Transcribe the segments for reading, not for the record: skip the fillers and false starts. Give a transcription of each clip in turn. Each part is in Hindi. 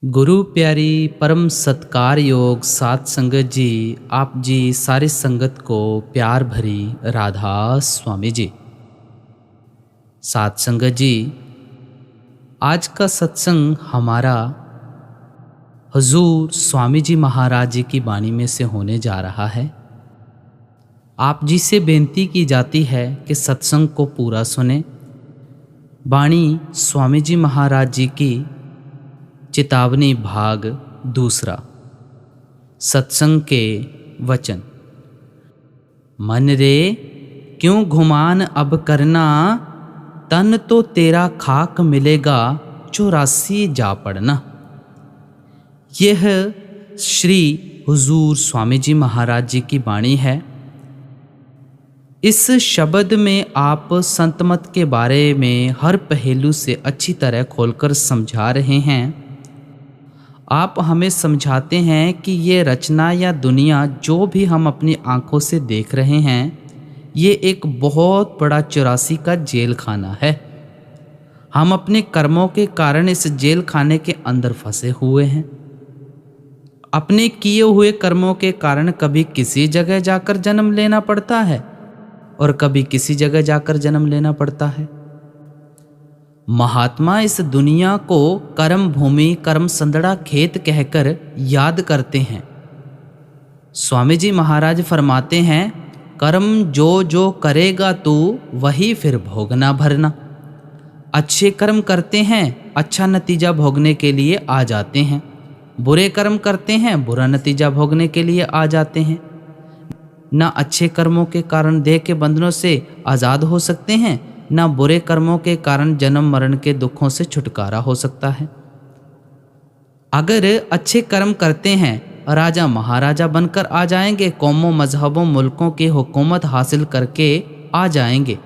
गुरु प्यारी परम सत्कार योग सात संगत जी, आप जी सारी संगत को प्यार भरी राधा स्वामी जी। सात संगत जी, आज का सत्संग हमारा हुजूर स्वामी जी महाराज जी की वाणी में से होने जा रहा है। आप जी से बेनती की जाती है कि सत्संग को पूरा सुने। वाणी स्वामी जी महाराज जी की चेतावनी भाग दूसरा। सत्संग के वचन। मन रे क्यों घुमान अब करना, तन तो तेरा खाक मिलेगा 84 जा पड़ना। यह श्री हुजूर स्वामी जी महाराज जी की वाणी है। इस शब्द में आप संत मत के बारे में हर पहलू से अच्छी तरह खोलकर समझा रहे हैं। आप हमें समझाते हैं कि ये रचना या दुनिया जो भी हम अपनी आंखों से देख रहे हैं, ये एक बहुत बड़ा 84 का जेल खाना है। हम अपने कर्मों के कारण इस जेल खाने के अंदर फंसे हुए हैं। अपने किए हुए कर्मों के कारण कभी किसी जगह जाकर जन्म लेना पड़ता है और कभी किसी जगह जाकर जन्म लेना पड़ता है। महात्मा इस दुनिया को कर्म भूमि कर्म संदड़ा खेत कहकर याद करते हैं। स्वामी जी महाराज फरमाते हैं, कर्म जो जो करेगा तू वही फिर भोगना भरना। अच्छे कर्म करते हैं, अच्छा नतीजा भोगने के लिए आ जाते हैं। बुरे कर्म करते हैं, बुरा नतीजा भोगने के लिए आ जाते हैं। ना अच्छे कर्मों के कारण देह के बंधनों से आज़ाद हो सकते हैं, ना बुरे कर्मों के कारण जन्म मरण के दुखों से छुटकारा हो सकता है। अगर अच्छे कर्म करते हैं, राजा महाराजा बनकर आ जाएंगे, कौमों मजहबों मुल्कों की हुकूमत हासिल करके आ जाएंगे।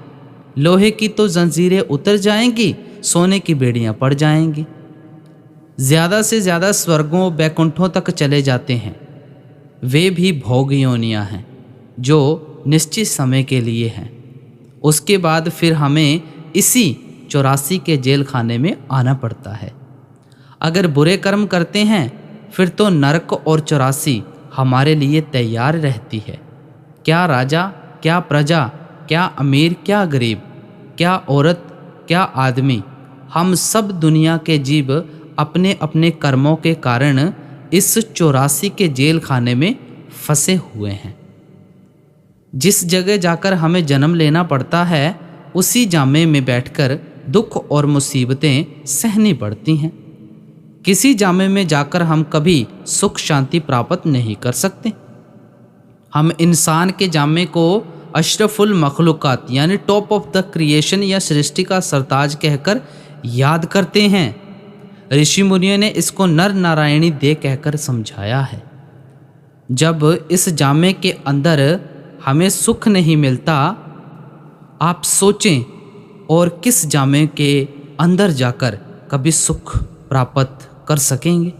लोहे की तो जंजीरें उतर जाएंगी, सोने की बेड़ियां पड़ जाएंगी। ज़्यादा से ज़्यादा स्वर्गों बैकुंठों तक चले जाते हैं। वे भी भोग योनियां हैं जो निश्चित समय के लिए हैं। उसके बाद फिर हमें इसी 84 के जेल खाने में आना पड़ता है। अगर बुरे कर्म करते हैं फिर तो नरक और 84 हमारे लिए तैयार रहती है। क्या राजा, क्या प्रजा, क्या अमीर, क्या गरीब, क्या औरत, क्या आदमी, हम सब दुनिया के जीव अपने अपने कर्मों के कारण इस 84 के जेल खाने में फंसे हुए हैं। जिस जगह जाकर हमें जन्म लेना पड़ता है, उसी जामे में बैठकर दुख और मुसीबतें सहनी पड़ती हैं। किसी जामे में जाकर हम कभी सुख शांति प्राप्त नहीं कर सकते। हम इंसान के जामे को अशरफुल मखलूकात यानी टॉप ऑफ द क्रिएशन या सृष्टि का सरताज कहकर याद करते हैं। ऋषि मुनियों ने इसको नर नारायणी देह कहकर समझाया है। जब इस जामे के अंदर हमें सुख नहीं मिलता, आप सोचें और किस जामे के अंदर जाकर कभी सुख प्राप्त कर सकेंगे।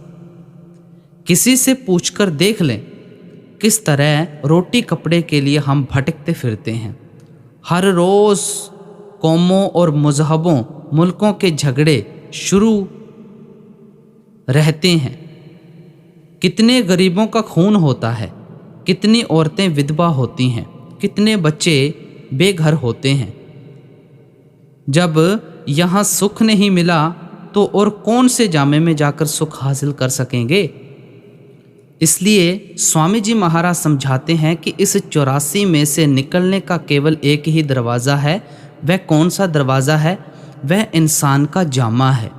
किसी से पूछकर देख लें किस तरह रोटी कपड़े के लिए हम भटकते फिरते हैं। हर रोज़ कौमों और मजहबों मुल्कों के झगड़े शुरू रहते हैं। कितने गरीबों का खून होता है, कितनी औरतें विधवा होती हैं, कितने बच्चे बेघर होते हैं। जब यहाँ सुख नहीं मिला तो और कौन से जामे में जाकर सुख हासिल कर सकेंगे। इसलिए स्वामी जी महाराज समझाते हैं कि इस 84 में से निकलने का केवल एक ही दरवाज़ा है। वह कौन सा दरवाज़ा है? वह इंसान का जामा है।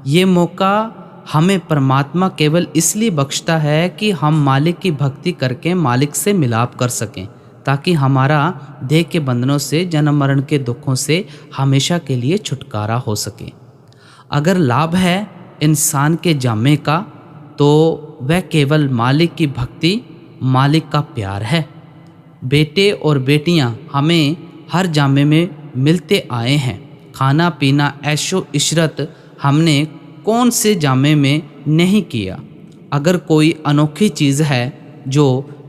ये मौका हमें परमात्मा केवल इसलिए बख्शता है कि हम मालिक की भक्ति करके मालिक से मिलाप कर सकें, ताकि हमारा देह के बंधनों से जन्म मरण के दुखों से हमेशा के लिए छुटकारा हो सके। अगर लाभ है इंसान के जामे का, तो वह केवल मालिक की भक्ति, मालिक का प्यार है। बेटे और बेटियां हमें हर जामे में मिलते आए हैं। खाना पीना ऐशो इशरत हमने कौन से जामे में नहीं किया। अगर कोई अनोखी चीज़ है जो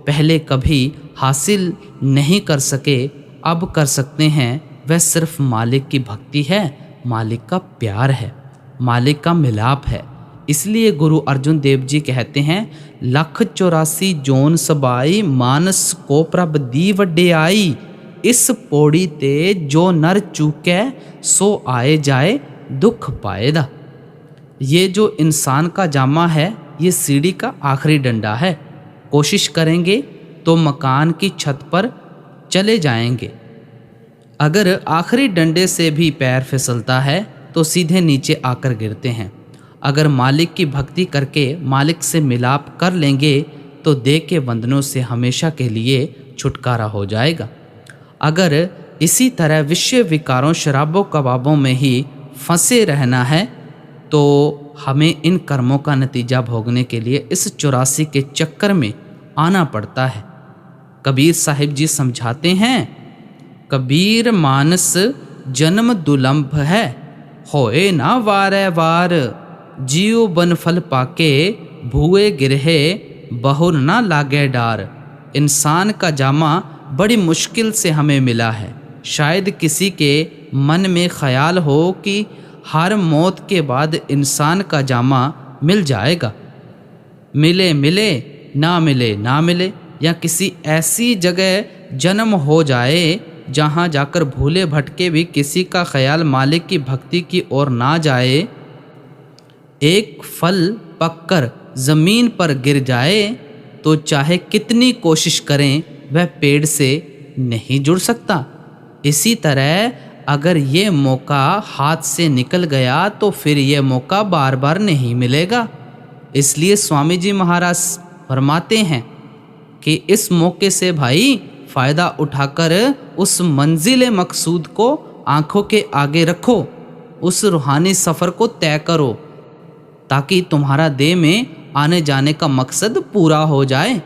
पहले कभी हासिल नहीं कर सके, अब कर सकते हैं, वह सिर्फ मालिक की भक्ति है, मालिक का प्यार है, मालिक का मिलाप है। इसलिए गुरु अर्जुन देव जी कहते हैं, 184 जोन सबाई मानस को प्रभ दी वड्डियाई। इस पौड़ी ते जो नर चूकै सो आए जाए दुख पाएदा। ये जो इंसान का जामा है ये सीढ़ी का आखिरी डंडा है। कोशिश करेंगे तो मकान की छत पर चले जाएंगे। अगर आखिरी डंडे से भी पैर फिसलता है तो सीधे नीचे आकर गिरते हैं। अगर मालिक की भक्ति करके मालिक से मिलाप कर लेंगे तो दे के बंधनों से हमेशा के लिए छुटकारा हो जाएगा। अगर इसी तरह विषय विकारों शराबों कबाबों में ही फंसे रहना है तो हमें इन कर्मों का नतीजा भोगने के लिए इस 84 के चक्कर में आना पड़ता है। कबीर साहिब जी समझाते हैं, कबीर मानस जन्म दुलंभ है, होए ना वारे वार। जियो बन फल पाके भूए गिरहे, बहुर ना लागे डार। इंसान का जामा बड़ी मुश्किल से हमें मिला है। शायद किसी के मन में ख्याल हो कि हर मौत के बाद इंसान का जामा मिल जाएगा। मिले मिले, ना मिले ना मिले, या किसी ऐसी जगह जन्म हो जाए जहाँ जाकर भूले भटके भी किसी का ख्याल मालिक की भक्ति की ओर ना जाए। एक फल पककर ज़मीन पर गिर जाए तो चाहे कितनी कोशिश करें वह पेड़ से नहीं जुड़ सकता। इसी तरह अगर ये मौका हाथ से निकल गया तो फिर ये मौका बार बार नहीं मिलेगा। इसलिए स्वामी जी महाराज फरमाते हैं कि इस मौके से भाई फ़ायदा उठाकर उस मंजिल मकसूद को आंखों के आगे रखो, उस रूहानी सफ़र को तय करो ताकि तुम्हारा देह में आने जाने का मकसद पूरा हो जाए।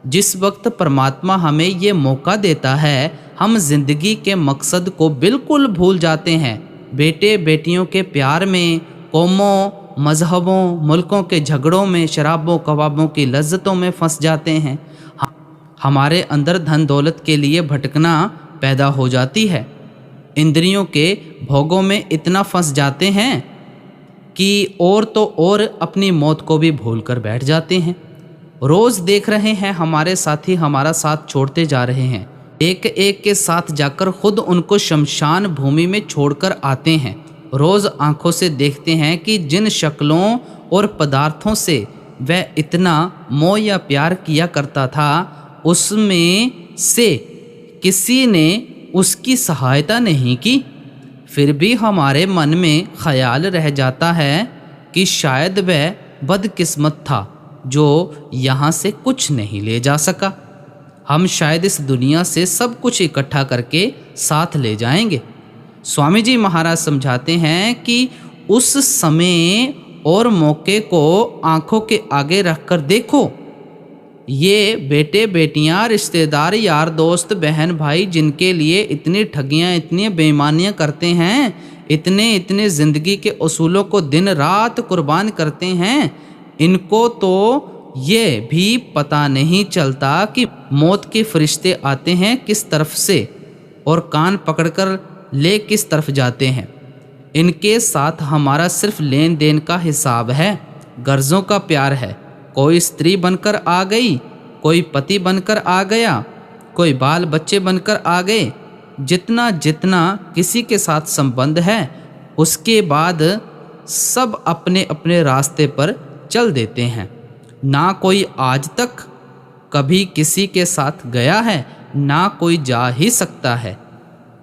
जिस वक्त परमात्मा हमें ये मौका देता है हम जिंदगी के मकसद को बिल्कुल भूल जाते हैं। बेटे बेटियों के प्यार में, कौमों मजहबों मुल्कों के झगड़ों में, शराबों कबाबों की लज्जतों में फंस जाते हैं। हमारे अंदर धन दौलत के लिए भटकना पैदा हो जाती है। इंद्रियों के भोगों में इतना फंस जाते हैं कि और तो और अपनी मौत को भी भूल कर बैठ जाते हैं। रोज़ देख रहे हैं हमारे साथी हमारा साथ छोड़ते जा रहे हैं। एक एक के साथ जाकर खुद उनको शमशान भूमि में छोड़कर आते हैं। रोज़ आंखों से देखते हैं कि जिन शक्लों और पदार्थों से वह इतना मोह या प्यार किया करता था उसमें से किसी ने उसकी सहायता नहीं की। फिर भी हमारे मन में ख्याल रह जाता है कि शायद वह बदकिस्मत था जो यहाँ से कुछ नहीं ले जा सका। हम शायद इस दुनिया से सब कुछ इकट्ठा करके साथ ले जाएंगे। स्वामी जी महाराज समझाते हैं कि उस समय और मौके को आंखों के आगे रखकर देखो। ये बेटे बेटियां, रिश्तेदार, यार दोस्त, बहन भाई जिनके लिए इतनी ठगियां, इतनी बेईमानियां करते हैं, इतने ज़िंदगी के उसूलों को दिन रात कुर्बान करते हैं, इनको तो ये भी पता नहीं चलता कि मौत के फरिश्ते आते हैं किस तरफ से और कान पकड़कर ले किस तरफ जाते हैं। इनके साथ हमारा सिर्फ लेन देन का हिसाब है, गर्जों का प्यार है। कोई स्त्री बनकर आ गई, कोई पति बनकर आ गया, कोई बाल बच्चे बनकर आ गए। जितना जितना किसी के साथ संबंध है उसके बाद सब अपने अपने रास्ते पर चल देते हैं। ना कोई आज तक कभी किसी के साथ गया है, ना कोई जा ही सकता है।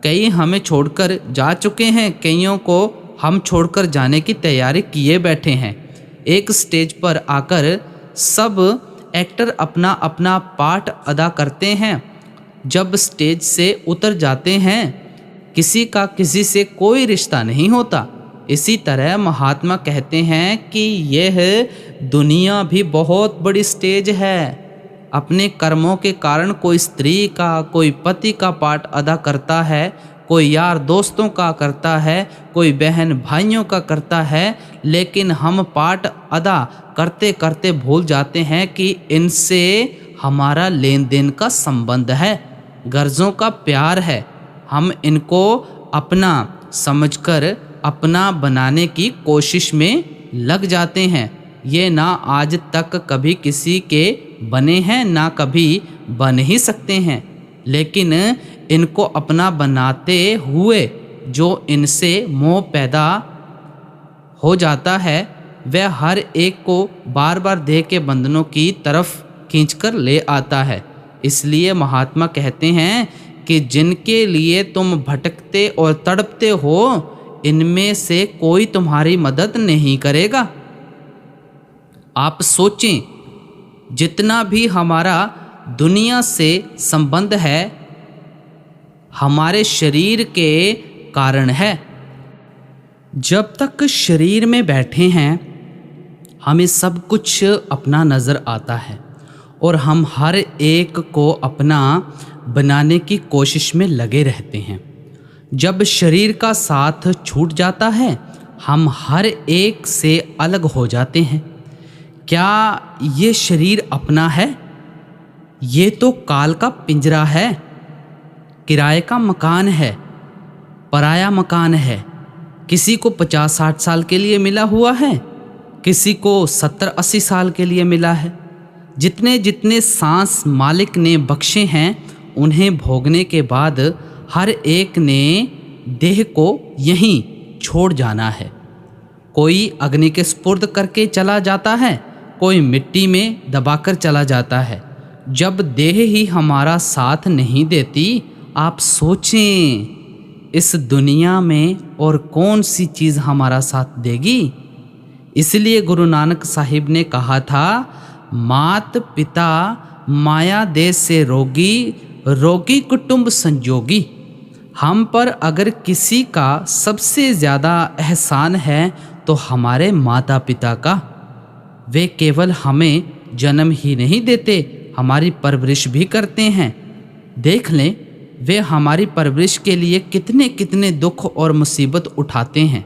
कई हमें छोड़कर जा चुके हैं, कईयों को हम छोड़कर जाने की तैयारी किए बैठे हैं। एक स्टेज पर आकर सब एक्टर अपना अपना पार्ट अदा करते हैं। जब स्टेज से उतर जाते हैं किसी का किसी से कोई रिश्ता नहीं होता। इसी तरह महात्मा कहते हैं कि यह दुनिया भी बहुत बड़ी स्टेज है। अपने कर्मों के कारण कोई स्त्री का, कोई पति का पार्ट अदा करता है, कोई यार दोस्तों का करता है, कोई बहन भाइयों का करता है, लेकिन हम पार्ट अदा करते करते भूल जाते हैं कि इनसे हमारा लेन देन का संबंध है, गर्जों का प्यार है। हम इनको अपना समझकर अपना बनाने की कोशिश में लग जाते हैं। ये ना आज तक कभी किसी के बने हैं, ना कभी बन ही सकते हैं, लेकिन इनको अपना बनाते हुए जो इनसे मोह पैदा हो जाता है, वह हर एक को बार बार देह के बंधनों की तरफ खींचकर ले आता है। इसलिए महात्मा कहते हैं कि जिनके लिए तुम भटकते और तड़पते हो, इनमें से कोई तुम्हारी मदद नहीं करेगा। आप सोचें, जितना भी हमारा दुनिया से संबंध है, हमारे शरीर के कारण है। जब तक शरीर में बैठे हैं, हमें सब कुछ अपना नज़र आता है और हम हर एक को अपना बनाने की कोशिश में लगे रहते हैं। जब शरीर का साथ छूट जाता है, हम हर एक से अलग हो जाते हैं। क्या ये शरीर अपना है? ये तो काल का पिंजरा है, किराए का मकान है, पराया मकान है। किसी को 50-60 साल के लिए मिला हुआ है, किसी को 70-80 साल के लिए मिला है। जितने जितने सांस मालिक ने बख्शे हैं, उन्हें भोगने के बाद हर एक ने देह को यहीं छोड़ जाना है। कोई अग्नि के सुपुर्द करके चला जाता है, कोई मिट्टी में दबाकर चला जाता है। जब देह ही हमारा साथ नहीं देती, आप सोचें इस दुनिया में और कौन सी चीज़ हमारा साथ देगी। इसलिए गुरु नानक साहिब ने कहा था, मात पिता माया देश से रोगी, रोगी कुटुंब संजोगी। हम पर अगर किसी का सबसे ज़्यादा एहसान है तो हमारे माता पिता का। वे केवल हमें जन्म ही नहीं देते, हमारी परवरिश भी करते हैं। देख लें, वे हमारी परवरिश के लिए कितने कितने दुख और मुसीबत उठाते हैं,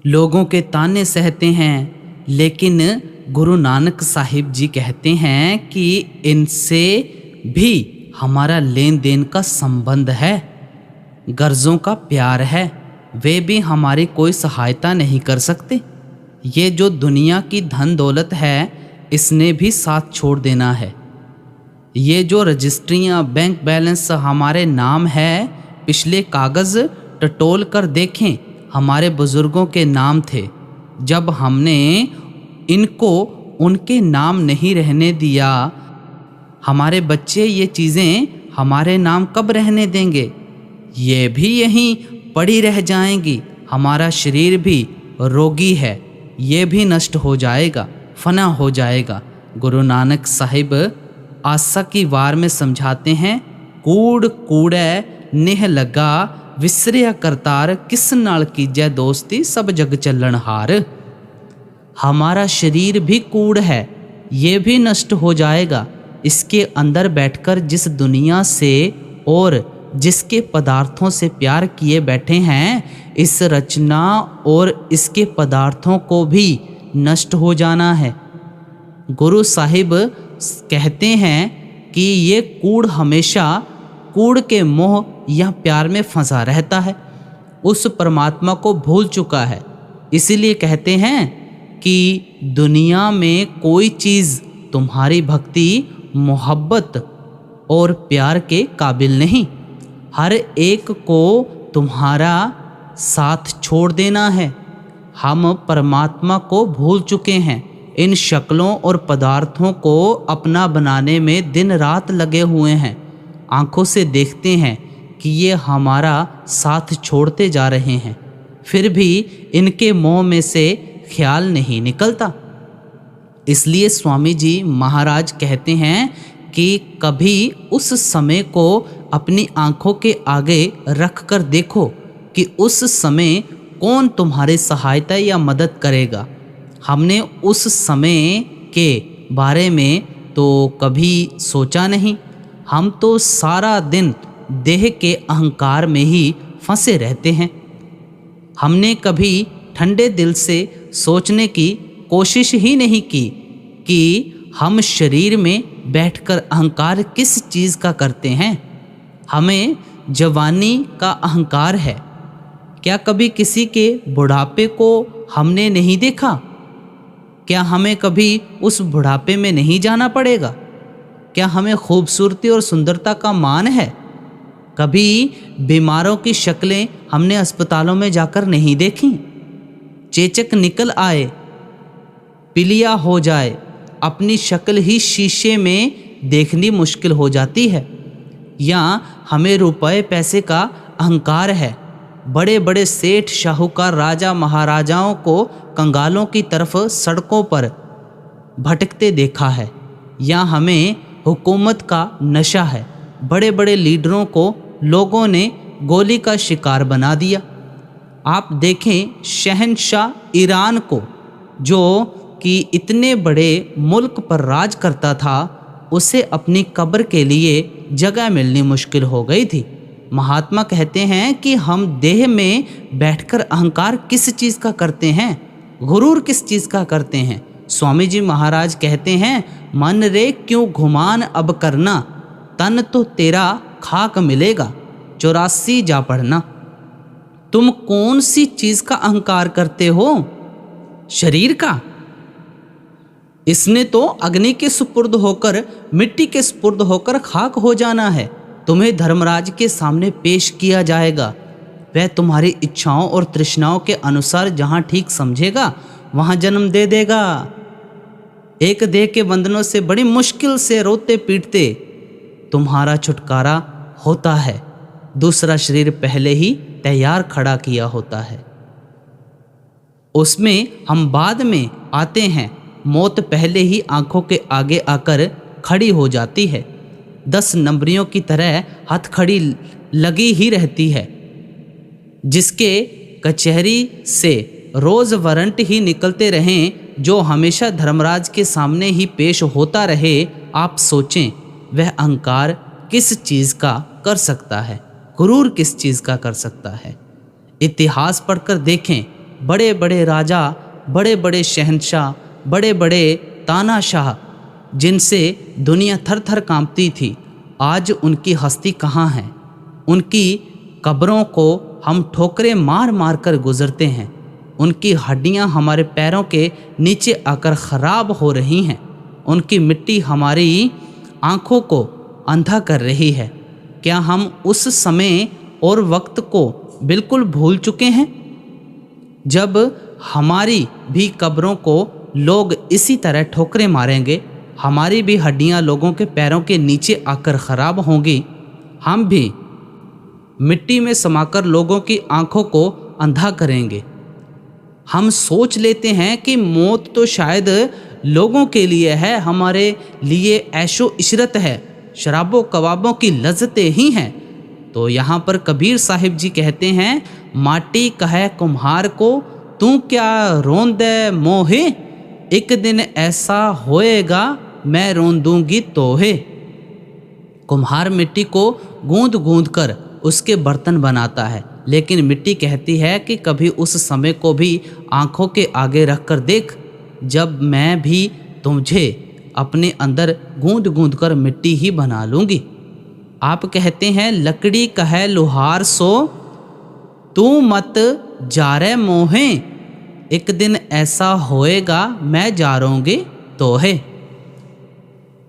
लोगों के ताने सहते हैं। लेकिन गुरु नानक साहिब जी कहते हैं कि इनसे भी हमारा लेन देन का संबंध है, गर्जों का प्यार है। वे भी हमारी कोई सहायता नहीं कर सकते। ये जो दुनिया की धन दौलत है, इसने भी साथ छोड़ देना है। ये जो रजिस्ट्रियाँ, बैंक बैलेंस हमारे नाम है, पिछले कागज़ टटोल कर देखें, हमारे बुज़ुर्गों के नाम थे। जब हमने इनको उनके नाम नहीं रहने दिया, हमारे बच्चे ये चीज़ें हमारे नाम कब रहने देंगे? ये भी यहीं पड़ी रह जाएंगी। हमारा शरीर भी रोगी है, ये भी नष्ट हो जाएगा, फना हो जाएगा। गुरु नानक साहिब आसा की वार में समझाते हैं, कूड़ कूड़ै नेह लगा, विसरिया करतार, किस नाल कीजै दोस्ती, सब जग चलन हार। हमारा शरीर भी कूड़ है, ये भी नष्ट हो जाएगा। इसके अंदर बैठकर जिस दुनिया से और जिसके पदार्थों से प्यार किए बैठे हैं, इस रचना और इसके पदार्थों को भी नष्ट हो जाना है। गुरु साहिब कहते हैं कि ये कूड़ हमेशा कूड़ के मोह या प्यार में फंसा रहता है, उस परमात्मा को भूल चुका है। इसीलिए कहते हैं कि दुनिया में कोई चीज़ तुम्हारी भक्ति, मोहब्बत और प्यार के काबिल नहीं। हर एक को तुम्हारा साथ छोड़ देना है। हम परमात्मा को भूल चुके हैं। इन शक्लों और पदार्थों को अपना बनाने में दिन रात लगे हुए हैं। आँखों से देखते हैं कि ये हमारा साथ छोड़ते जा रहे हैं, फिर भी इनके मोह में से ख्याल नहीं निकलता। इसलिए स्वामी जी महाराज कहते हैं कि कभी उस समय को अपनी आँखों के आगे रख कर देखो कि उस समय कौन तुम्हारी सहायता या मदद करेगा। हमने उस समय के बारे में तो कभी सोचा नहीं। हम तो सारा दिन देह के अहंकार में ही फंसे रहते हैं। हमने कभी ठंडे दिल से सोचने की कोशिश ही नहीं की कि हम शरीर में बैठकर अहंकार किस चीज़ का करते हैं। हमें जवानी का अहंकार है। क्या कभी किसी के बुढ़ापे को हमने नहीं देखा? क्या हमें कभी उस बुढ़ापे में नहीं जाना पड़ेगा? क्या हमें खूबसूरती और सुंदरता का मान है? कभी बीमारों की शक्लें हमने अस्पतालों में जाकर नहीं देखी? चेचक निकल आए, पीलिया हो जाए, अपनी शक्ल ही शीशे में देखनी मुश्किल हो जाती है। या हमें रुपए पैसे का अहंकार है, बड़े बड़े सेठ शाहूकार राजा महाराजाओं को कंगालों की तरफ सड़कों पर भटकते देखा है। या हमें हुकूमत का नशा है, बड़े बड़े लीडरों को लोगों ने गोली का शिकार बना दिया। आप देखें शहंशाह ईरान को, जो कि इतने बड़े मुल्क पर राज करता था, उसे अपनी कब्र के लिए जगह मिलनी मुश्किल हो गई थी। महात्मा कहते हैं कि हम देह में बैठकर अहंकार किस चीज़ का करते हैं, गुरूर किस चीज़ का करते हैं। स्वामी जी महाराज कहते हैं, मन रे क्यों घुमान अब करना, तन तो तेरा खाक मिलेगा 84 जा पढ़ना। तुम कौन सी चीज़ का अहंकार करते हो? शरीर का? इसने तो अग्नि के सुपुर्द होकर, मिट्टी के सुपुर्द होकर खाक हो जाना है। तुम्हें धर्मराज के सामने पेश किया जाएगा। वह तुम्हारी इच्छाओं और तृष्णाओं के अनुसार जहाँ ठीक समझेगा वहाँ जन्म दे देगा। एक देह के बंधनों से बड़ी मुश्किल से रोते पीटते तुम्हारा छुटकारा होता है। दूसरा शरीर पहले ही तैयार खड़ा किया होता है, उसमें हम बाद में आते हैं। मौत पहले ही आंखों के आगे आकर खड़ी हो जाती है। 10 नंबरियों की तरह हथखड़ी लगी ही रहती है। जिसके कचहरी से रोज़ वारंट ही निकलते रहें, जो हमेशा धर्मराज के सामने ही पेश होता रहे। आप सोचें, वह अहंकार किस चीज़ का कर सकता है, गुरूर किस चीज़ का कर सकता है। इतिहास पढ़कर देखें, बड़े बड़े राजा, बड़े बड़े शहंशाह, बड़े बड़े तानाशाह, जिनसे दुनिया थर थर कांपती थी, आज उनकी हस्ती कहाँ है? उनकी कब्रों को हम ठोकरें मार मार कर गुजरते हैं। उनकी हड्डियां हमारे पैरों के नीचे आकर ख़राब हो रही हैं। उनकी मिट्टी हमारी आँखों को अंधा कर रही है। क्या हम उस समय और वक्त को बिल्कुल भूल चुके हैं जब हमारी भी कब्रों को लोग इसी तरह ठोकरें मारेंगे? हमारी भी हड्डियां लोगों के पैरों के नीचे आकर ख़राब होंगी। हम भी मिट्टी में समाकर लोगों की आंखों को अंधा करेंगे। हम सोच लेते हैं कि मौत तो शायद लोगों के लिए है, हमारे लिए ऐशो इशरत है, शराबों कबाबों की लज्जतें ही हैं। तो यहाँ पर कबीर साहिब जी कहते हैं, माटी कहे कुम्हार को, तू क्या रोंदे मोहे, एक दिन ऐसा होएगा मैं रोन दूंगी तोहे। कुम्हार मिट्टी को गूंद गूंद कर उसके बर्तन बनाता है, लेकिन मिट्टी कहती है कि कभी उस समय को भी आंखों के आगे रख कर देख, जब मैं भी तुझे अपने अंदर गूंद गूंद कर मिट्टी ही बना लूँगी। आप कहते हैं, लकड़ी कहे लोहार सो, तू मत जा रे मोहे, एक दिन ऐसा होएगा मैं जारूंगी तोहे।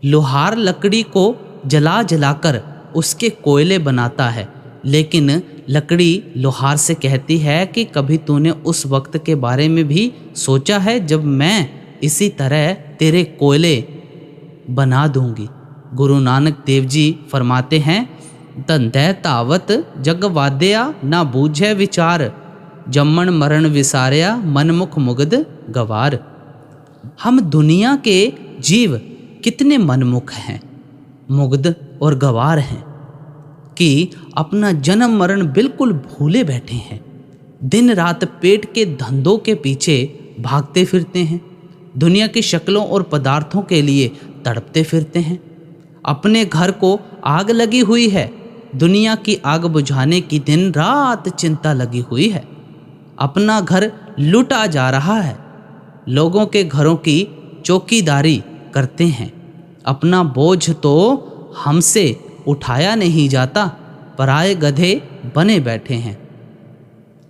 लोहार लकड़ी को जला जलाकर उसके कोयले बनाता है, लेकिन लकड़ी लोहार से कहती है कि कभी तूने उस वक्त के बारे में भी सोचा है जब मैं इसी तरह तेरे कोयले बना दूंगी। गुरु नानक देव जी फरमाते हैं, धंधे तावत जग वाद्या ना बूझे विचार, जम्मन मरण विसारया मनमुख मुग्ध गवार। हम दुनिया के जीव कितने मनमुख हैं, मुग्ध और गवार हैं कि अपना जन्म मरण बिल्कुल भूले बैठे हैं। दिन रात पेट के धंधों के पीछे भागते फिरते हैं, दुनिया की शक्लों और पदार्थों के लिए तड़पते फिरते हैं। अपने घर को आग लगी हुई है, दुनिया की आग बुझाने की दिन रात चिंता लगी हुई है। अपना घर लूटा जा रहा है, लोगों के घरों की चौकीदारी करते हैं। अपना बोझ तो हमसे उठाया नहीं जाता, पराए गधे बने बैठे हैं।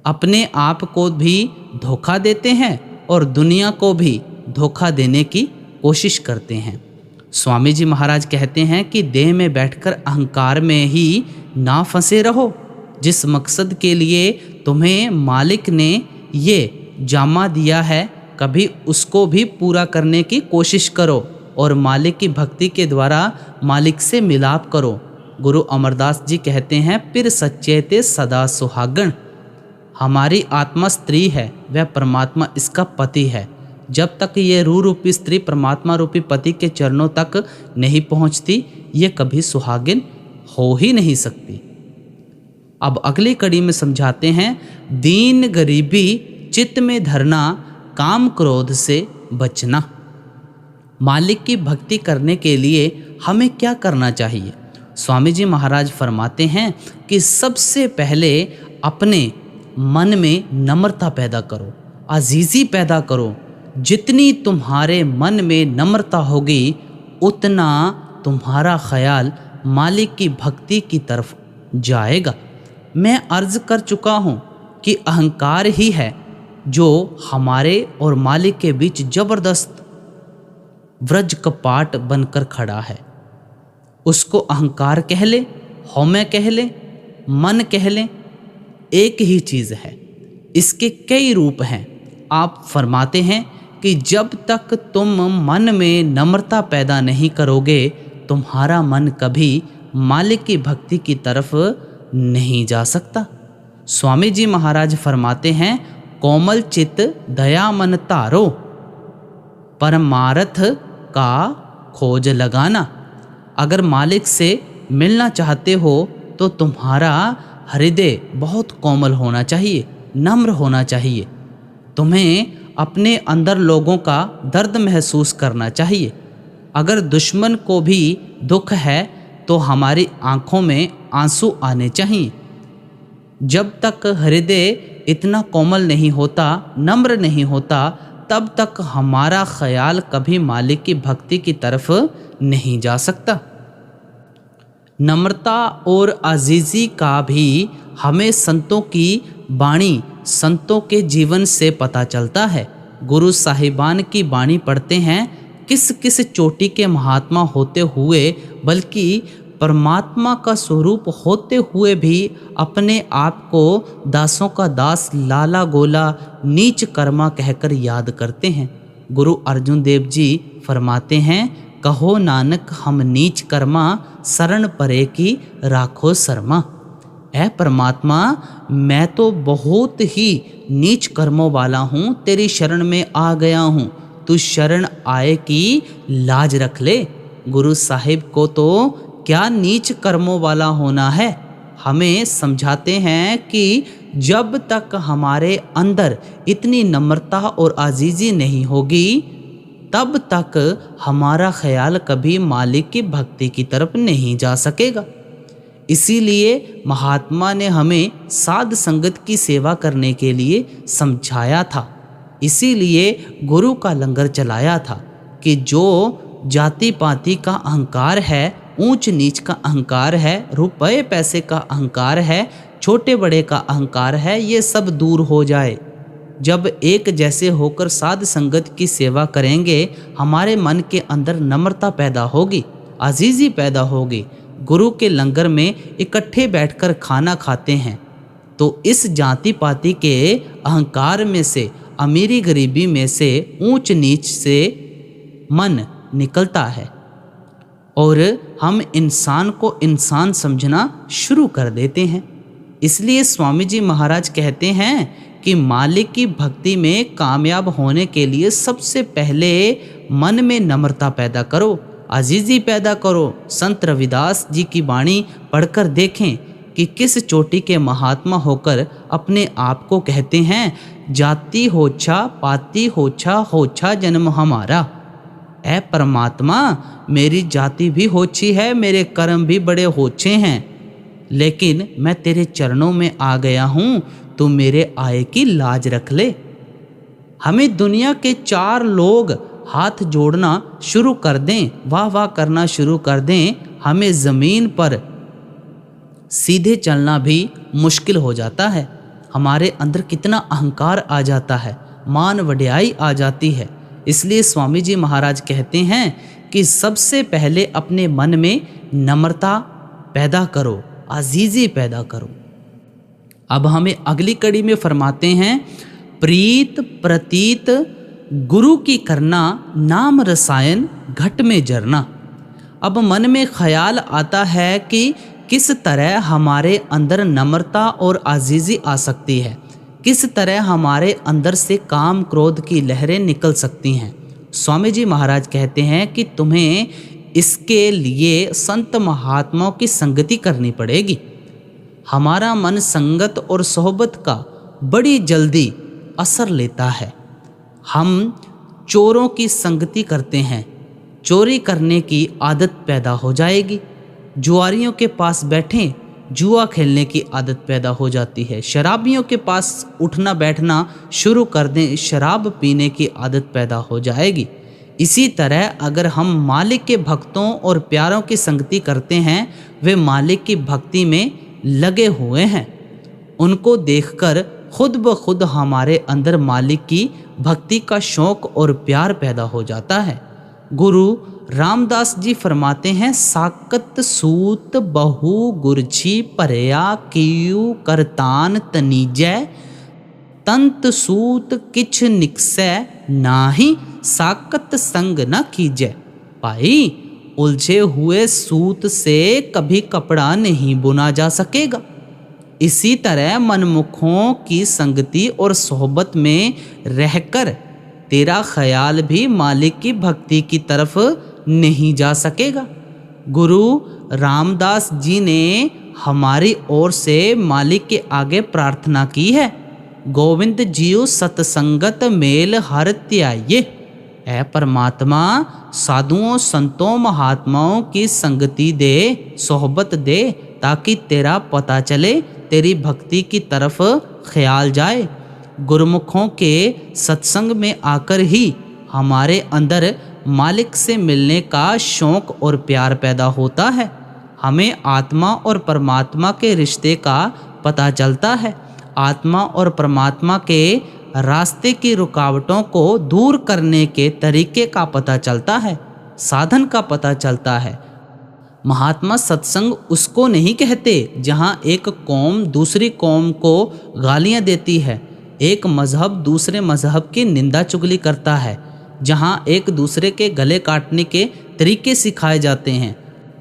अपने आप को भी धोखा देते हैं और दुनिया को भी धोखा देने की कोशिश करते हैं। स्वामी जी महाराज कहते हैं कि देह में बैठकर अहंकार में ही ना फंसे रहो। जिस मकसद के लिए तुम्हें मालिक ने ये जामा दिया है, कभी उसको भी पूरा करने की कोशिश करो और मालिक की भक्ति के द्वारा मालिक से मिलाप करो। गुरु अमरदास जी कहते हैं, फिर सच्चे ते सदा सुहागण। हमारी आत्मा स्त्री है, वह परमात्मा इसका पति है। जब तक ये रूह रूपी स्त्री परमात्मा रूपी पति के चरणों तक नहीं पहुंचती, ये कभी सुहागिन हो ही नहीं सकती। अब अगली कड़ी में समझाते हैं, दीन गरीबी चित्त में धरना, काम क्रोध से बचना। मालिक की भक्ति करने के लिए हमें क्या करना चाहिए? स्वामी जी महाराज फरमाते हैं कि सबसे पहले अपने मन में नम्रता पैदा करो, अजीज़ी पैदा करो। जितनी तुम्हारे मन में नम्रता होगी, उतना तुम्हारा ख्याल मालिक की भक्ति की तरफ जाएगा। मैं अर्ज कर चुका हूँ कि अहंकार ही है जो हमारे और मालिक के बीच जबरदस्त व्रज कपाट बनकर खड़ा है। उसको अहंकार कह ले, हौमे कह ले, मन कह ले, एक ही चीज़ है। इसके कई रूप हैं। आप फरमाते हैं कि जब तक तुम मन में नम्रता पैदा नहीं करोगे, तुम्हारा मन कभी मालिक की भक्ति की तरफ नहीं जा सकता। स्वामी जी महाराज फरमाते हैं, कोमल चित दया मन तारो, परमार्थ का खोज लगाना। अगर मालिक से मिलना चाहते हो तो तुम्हारा हृदय बहुत कोमल होना चाहिए, नम्र होना चाहिए। तुम्हें अपने अंदर लोगों का दर्द महसूस करना चाहिए। अगर दुश्मन को भी दुख है तो हमारी आंखों में आंसू आने चाहिए। जब तक हृदय इतना कोमल नहीं होता, नम्र नहीं होता, तब तक हमारा ख्याल कभी मालिक की भक्ति की तरफ नहीं जा सकता। नम्रता और अजीज़ी का भी हमें संतों की वाणी, संतों के जीवन से पता चलता है। गुरु साहिबान की वाणी पढ़ते हैं, किस किस चोटी के महात्मा होते हुए, बल्कि परमात्मा का स्वरूप होते हुए भी अपने आप को दासों का दास, लाला गोला, नीच कर्मा कहकर याद करते हैं। गुरु अर्जुन देव जी फरमाते हैं, कहो नानक हम नीच कर्मा, शरण परे की राखो शर्मा। ऐ परमात्मा, मैं तो बहुत ही नीच कर्मों वाला हूँ, तेरी शरण में आ गया हूँ, तू शरण आए की लाज रख ले। गुरु साहिब को तो क्या नीच कर्मों वाला होना है। हमें समझाते हैं कि जब तक हमारे अंदर इतनी नम्रता और आजीज़ी नहीं होगी, तब तक हमारा ख्याल कभी मालिक की भक्ति की तरफ नहीं जा सकेगा। इसीलिए महात्मा ने हमें साध संगत की सेवा करने के लिए समझाया था। इसीलिए गुरु का लंगर चलाया था कि जो जाति पाति का अहंकार है, ऊंच नीच का अहंकार है, रुपए पैसे का अहंकार है, छोटे बड़े का अहंकार है, ये सब दूर हो जाए। जब एक जैसे होकर साध संगत की सेवा करेंगे, हमारे मन के अंदर नम्रता पैदा होगी, अजीज़ी पैदा होगी। गुरु के लंगर में इकट्ठे बैठकर खाना खाते हैं तो इस जाति पाति के अहंकार में से, अमीरी गरीबी में से, ऊंच नीच से मन निकलता है और हम इंसान को इंसान समझना शुरू कर देते हैं। इसलिए स्वामी जी महाराज कहते हैं कि मालिक की भक्ति में कामयाब होने के लिए सबसे पहले मन में नम्रता पैदा करो, अजीज़ी पैदा करो। संत रविदास जी की वाणी पढ़कर देखें कि किस चोटी के महात्मा होकर अपने आप को कहते हैं, जाति होछा पाति होछा जन्म हमारा। ऐ परमात्मा, मेरी जाति भी होछी है, मेरे कर्म भी बड़े होछे हैं, लेकिन मैं तेरे चरणों में आ गया हूँ, तू मेरे आए की लाज रख ले। हमें दुनिया के 4 लोग हाथ जोड़ना शुरू कर दें, वाह वाह करना शुरू कर दें, हमें ज़मीन पर सीधे चलना भी मुश्किल हो जाता है। हमारे अंदर कितना अहंकार आ जाता है, मान वड्याई आ जाती है। इसलिए स्वामी जी महाराज कहते हैं कि सबसे पहले अपने मन में नम्रता पैदा करो, आजीजी पैदा करो। अब हमें अगली कड़ी में फरमाते हैं, प्रीत प्रतीत गुरु की करना, नाम रसायन घट में जरना। अब मन में ख्याल आता है कि किस तरह हमारे अंदर नम्रता और आजीजी आ सकती है, किस तरह हमारे अंदर से काम क्रोध की लहरें निकल सकती हैं। स्वामी जी महाराज कहते हैं कि तुम्हें इसके लिए संत महात्माओं की संगति करनी पड़ेगी। हमारा मन संगत और सोहबत का बड़ी जल्दी असर लेता है। हम चोरों की संगति करते हैं, चोरी करने की आदत पैदा हो जाएगी। जुआरियों के पास बैठें, जुआ खेलने की आदत पैदा हो जाती है। शराबियों के पास उठना बैठना शुरू कर दें, शराब पीने की आदत पैदा हो जाएगी। इसी तरह अगर हम मालिक के भक्तों और प्यारों की संगति करते हैं, वे मालिक की भक्ति में लगे हुए हैं, उनको देखकर खुद ब खुद हमारे अंदर मालिक की भक्ति का शौक और प्यार पैदा हो जाता है। गुरु रामदास जी फरमाते हैं, साकत सूत बहु गुरछी परया कियु करतान तनीजय, तंत सूत किछ निकसै नाही साकत संग न कीजय। भाई, उलझे हुए सूत से कभी कपड़ा नहीं बुना जा सकेगा। इसी तरह मनमुखों की संगति और सोहबत में रहकर तेरा ख्याल भी मालिक की भक्ति की तरफ नहीं जा सकेगा। गुरु रामदास जी ने हमारी ओर से मालिक के आगे प्रार्थना की है, गोविंद जीव सतसंगत मेल हर त्याये। ऐ परमात्मा, साधुओं संतों महात्माओं की संगति दे, सोहबत दे, ताकि तेरा पता चले, तेरी भक्ति की तरफ ख्याल जाए। गुरुमुखों के सत्संग में आकर ही हमारे अंदर मालिक से मिलने का शौक और प्यार पैदा होता है। हमें आत्मा और परमात्मा के रिश्ते का पता चलता है। आत्मा और परमात्मा के रास्ते की रुकावटों को दूर करने के तरीके का पता चलता है, साधन का पता चलता है। महात्मा सत्संग उसको नहीं कहते जहाँ एक कौम दूसरी कौम को गालियाँ देती है, एक मजहब दूसरे मजहब की निंदा चुगली करता है, जहाँ एक दूसरे के गले काटने के तरीके सिखाए जाते हैं।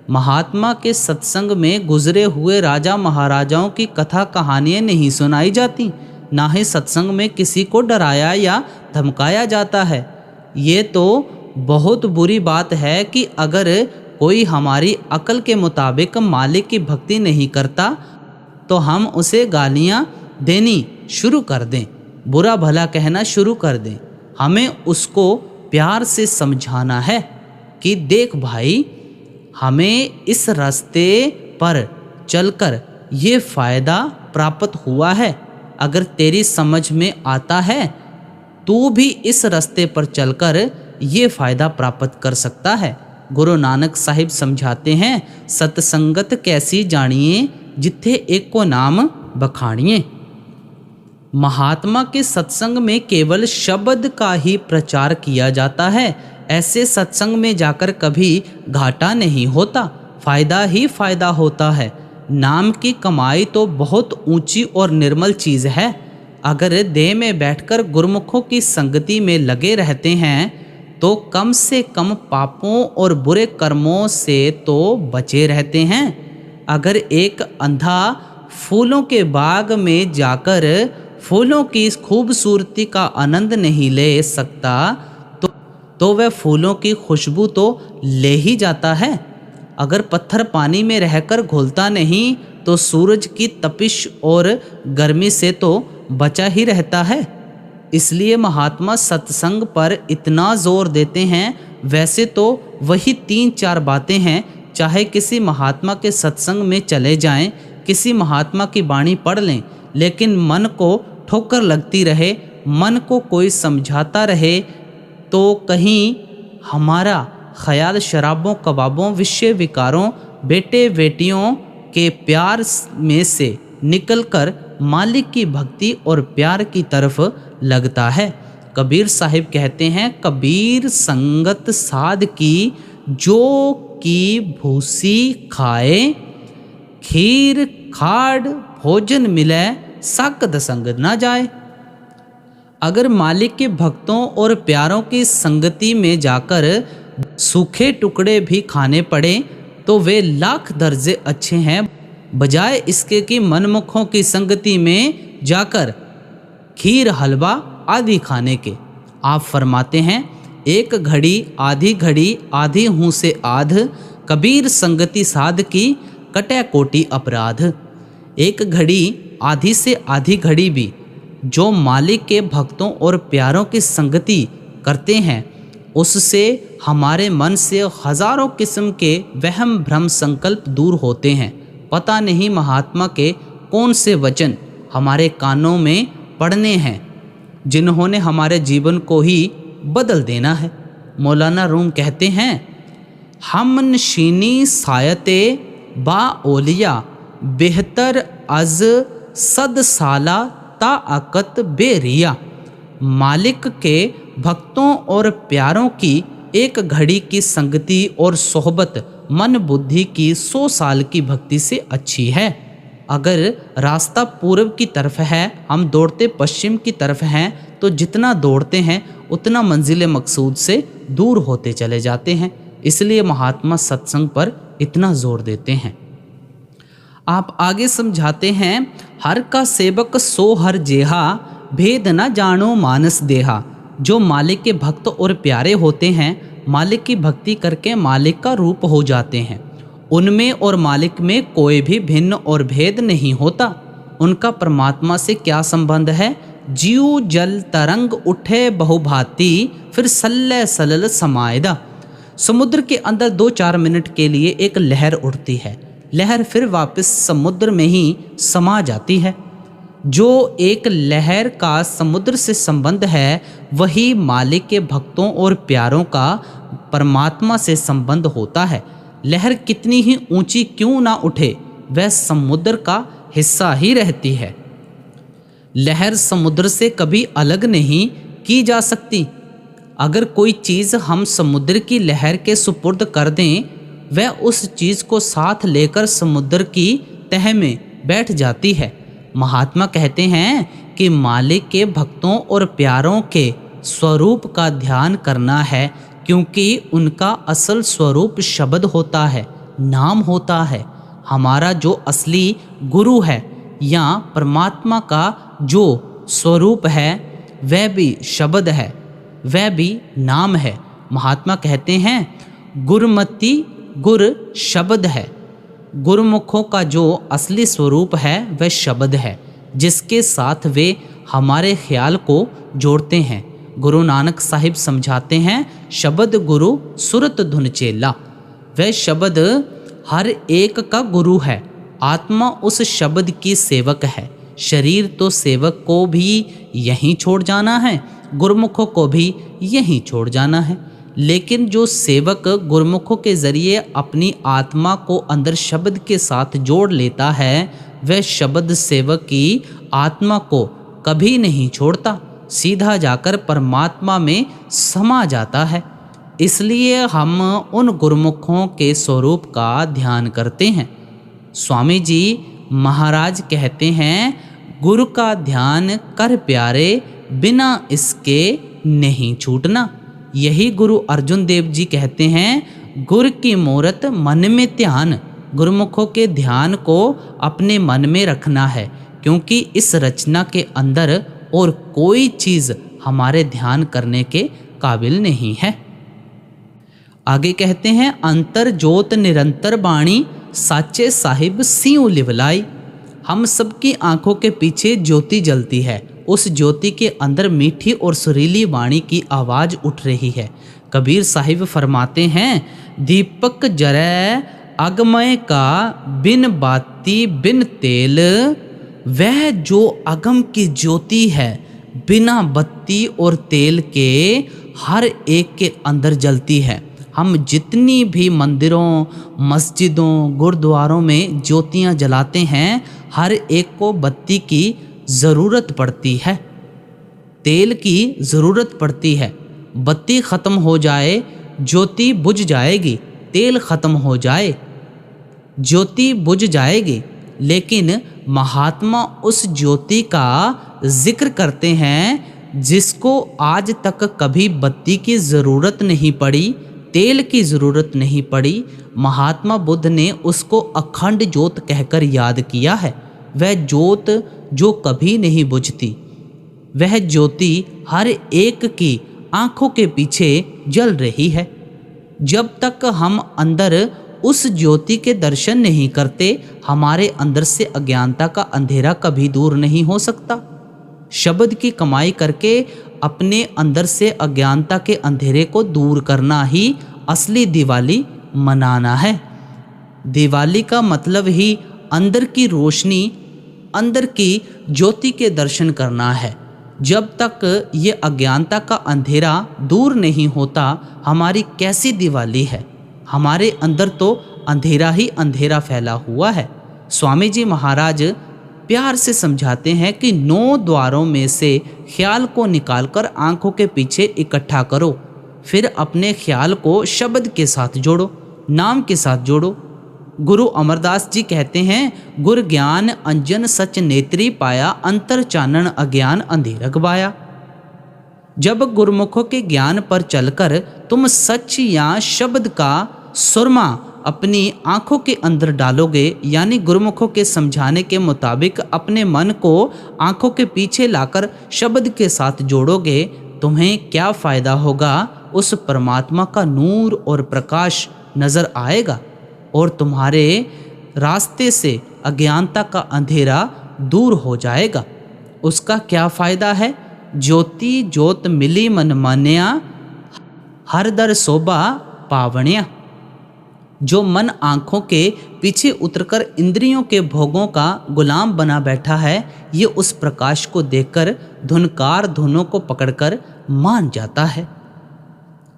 महात्मा के सत्संग में गुजरे हुए राजा महाराजाओं की कथा कहानियाँ नहीं सुनाई जाती, ना ही सत्संग में किसी को डराया या धमकाया जाता है। ये तो बहुत बुरी बात है कि अगर कोई हमारी अकल के मुताबिक मालिक की भक्ति नहीं करता तो हम उसे गालियाँ देनी शुरू कर दें, बुरा भला कहना शुरू कर दें। हमें उसको प्यार से समझाना है कि देख भाई, हमें इस रास्ते पर चलकर ये फ़ायदा प्राप्त हुआ है। अगर तेरी समझ में आता है, तू भी इस रास्ते पर चलकर ये फ़ायदा प्राप्त कर सकता है। गुरु नानक साहिब समझाते हैं, सतसंगत कैसी जानिए, जिथे एक को नाम बखानिए। महात्मा के सत्संग में केवल शब्द का ही प्रचार किया जाता है। ऐसे सत्संग में जाकर कभी घाटा नहीं होता, फ़ायदा ही फ़ायदा होता है। नाम की कमाई तो बहुत ऊंची और निर्मल चीज़ है। अगर देह में बैठकर गुरुमुखों की संगति में लगे रहते हैं तो कम से कम पापों और बुरे कर्मों से तो बचे रहते हैं। अगर एक अंधा फूलों के बाग में जाकर फूलों की खूबसूरती का आनंद नहीं ले सकता तो वह फूलों की खुशबू तो ले ही जाता है। अगर पत्थर पानी में रहकर घुलता नहीं तो सूरज की तपिश और गर्मी से तो बचा ही रहता है। इसलिए महात्मा सत्संग पर इतना जोर देते हैं। वैसे तो वही 3-4 बातें हैं, चाहे किसी महात्मा के सत्संग में चले जाएं, किसी महात्मा की वाणी पढ़ लें, लेकिन मन को ठोकर लगती रहे, मन को कोई समझाता रहे तो कहीं हमारा ख्याल शराबों, कबाबों, विषय विकारों, बेटे बेटियों के प्यार में से निकलकर मालिक की भक्ति और प्यार की तरफ लगता है। कबीर साहिब कहते हैं, कबीर संगत साध की जो की भूसी खाए, खीर खाड़ भोजन मिले साकत संग ना जाए। अगर मालिक के भक्तों और प्यारों की संगति में जाकर सूखे टुकड़े भी खाने पड़े तो वे लाख दर्जे अच्छे हैं, बजाय इसके कि मनमुखों की संगति में जाकर खीर हलवा आदि खाने के। आप फरमाते हैं, एक घड़ी आधी हूँ से आध, कबीर संगति साध की कटे कोटि अपराध। एक घड़ी आधी से आधी घड़ी भी जो मालिक के भक्तों और प्यारों की संगति करते हैं, उससे हमारे मन से हजारों किस्म के वहम भ्रम संकल्प दूर होते हैं। पता नहीं महात्मा के कौन से वचन हमारे कानों में पड़ने हैं जिन्होंने हमारे जीवन को ही बदल देना है। मौलाना रूम कहते हैं, हम नशीनी सायते बा ओलिया बेहतर अज सद साला ताकत बेरिया। मालिक के भक्तों और प्यारों की एक घड़ी की संगति और सोहबत मन बुद्धि की 100 साल की भक्ति से अच्छी है। अगर रास्ता पूर्व की तरफ है, हम दौड़ते पश्चिम की तरफ हैं, तो जितना दौड़ते हैं उतना मंजिल मकसूद से दूर होते चले जाते हैं। इसलिए महात्मा सत्संग पर इतना जोर देते हैं। आप आगे समझाते हैं, हर का सेवक सो हर जेहा, भेद न जानो मानस देहा। जो मालिक के भक्त और प्यारे होते हैं, मालिक की भक्ति करके मालिक का रूप हो जाते हैं। उनमें और मालिक में कोई भी भिन्न और भेद नहीं होता। उनका परमात्मा से क्या संबंध है? जीव जल तरंग उठे बहुभांति, फिर सल्ले सलल समायदा। समुद्र के अंदर 2-4 मिनट के लिए एक लहर उठती है, लहर फिर वापस समुद्र में ही समा जाती है। जो एक लहर का समुद्र से संबंध है, वही मालिक के भक्तों और प्यारों का परमात्मा से संबंध होता है। लहर कितनी ही ऊंची क्यों ना उठे, वह समुद्र का हिस्सा ही रहती है। लहर समुद्र से कभी अलग नहीं की जा सकती। अगर कोई चीज़ हम समुद्र की लहर के सुपुर्द कर दें, वह उस चीज़ को साथ लेकर समुद्र की तह में बैठ जाती है। महात्मा कहते हैं कि मालिक के भक्तों और प्यारों के स्वरूप का ध्यान करना है, क्योंकि उनका असल स्वरूप शब्द होता है, नाम होता है। हमारा जो असली गुरु है या परमात्मा का जो स्वरूप है, वह भी शब्द है, वह भी नाम है। महात्मा कहते हैं, गुरमति गुर शब्द है। गुरुमुखों का जो असली स्वरूप है वह शब्द है, जिसके साथ वे हमारे ख्याल को जोड़ते हैं। गुरु नानक साहिब समझाते हैं, शब्द गुरु सुरत धुन चेला। वह शब्द हर एक का गुरु है। आत्मा उस शब्द की सेवक है। शरीर तो सेवक को भी यहीं छोड़ जाना है, गुरुमुखों को भी यहीं छोड़ जाना है। लेकिन जो सेवक गुरुमुखों के जरिए अपनी आत्मा को अंदर शब्द के साथ जोड़ लेता है, वह शब्द सेवक की आत्मा को कभी नहीं छोड़ता, सीधा जाकर परमात्मा में समा जाता है। इसलिए हम उन गुरुमुखों के स्वरूप का ध्यान करते हैं। स्वामी जी महाराज कहते हैं, गुरु का ध्यान कर प्यारे, बिना इसके नहीं छूटना। यही गुरु अर्जुन देव जी कहते हैं, गुर की मूरत मन में ध्यान। गुरुमुखों के ध्यान को अपने मन में रखना है, क्योंकि इस रचना के अंदर और कोई चीज़ हमारे ध्यान करने के काबिल नहीं है। आगे कहते हैं, अंतर जोत निरंतर बाणी, साचे साहिब सिंह लिवलाई। हम सबकी आंखों के पीछे ज्योति जलती है। उस ज्योति के अंदर मीठी और सुरीली वाणी की आवाज़ उठ रही है। कबीर साहिब फरमाते हैं, दीपक जरै अगमय का बिन बाती बिन तेल। वह जो अगम की ज्योति है, बिना बत्ती और तेल के हर एक के अंदर जलती है। हम जितनी भी मंदिरों, मस्जिदों, गुरुद्वारों में ज्योतियाँ जलाते हैं, हर एक को बत्ती की ज़रूरत पड़ती है, तेल की ज़रूरत पड़ती है। बत्ती ख़त्म हो जाए ज्योति बुझ जाएगी, तेल ख़त्म हो जाए ज्योति बुझ जाएगी। लेकिन महात्मा उस ज्योति का जिक्र करते हैं जिसको आज तक कभी बत्ती की ज़रूरत नहीं पड़ी, तेल की ज़रूरत नहीं पड़ी। महात्मा बुद्ध ने उसको अखंड ज्योत कहकर याद किया है। वह ज्योत जो कभी नहीं बुझती, वह ज्योति हर एक की आंखों के पीछे जल रही है। जब तक हम अंदर उस ज्योति के दर्शन नहीं करते, हमारे अंदर से अज्ञानता का अंधेरा कभी दूर नहीं हो सकता। शब्द की कमाई करके अपने अंदर से अज्ञानता के अंधेरे को दूर करना ही असली दिवाली मनाना है। दिवाली का मतलब ही अंदर की रोशनी, अंदर की ज्योति के दर्शन करना है। जब तक ये अज्ञानता का अंधेरा दूर नहीं होता, हमारी कैसी दिवाली है? हमारे अंदर तो अंधेरा ही अंधेरा फैला हुआ है। स्वामी जी महाराज प्यार से समझाते हैं कि 9 द्वारों में से ख्याल को निकालकर आंखों के पीछे इकट्ठा करो, फिर अपने ख्याल को शब्द के साथ जोड़ो, नाम के साथ जोड़ो। गुरु अमरदास जी कहते हैं, गुर ज्ञान अंजन सच नेत्री पाया, अंतर चानन अज्ञान अंधेर गवाया। जब गुरुमुखों के ज्ञान पर चलकर तुम सच या शब्द का सुरमा अपनी आंखों के अंदर डालोगे, यानी गुरुमुखों के समझाने के मुताबिक अपने मन को आंखों के पीछे लाकर शब्द के साथ जोड़ोगे, तुम्हें क्या फ़ायदा होगा? उस परमात्मा का नूर और प्रकाश नज़र आएगा और तुम्हारे रास्ते से अज्ञानता का अंधेरा दूर हो जाएगा। उसका क्या फ़ायदा है? ज्योति ज्योत मिली मन मान्या, हर दर शोभा पावण्या। जो मन आँखों के पीछे उतरकर इंद्रियों के भोगों का गुलाम बना बैठा है, ये उस प्रकाश को देखकर धुनकार धुनों को पकड़कर मान जाता है।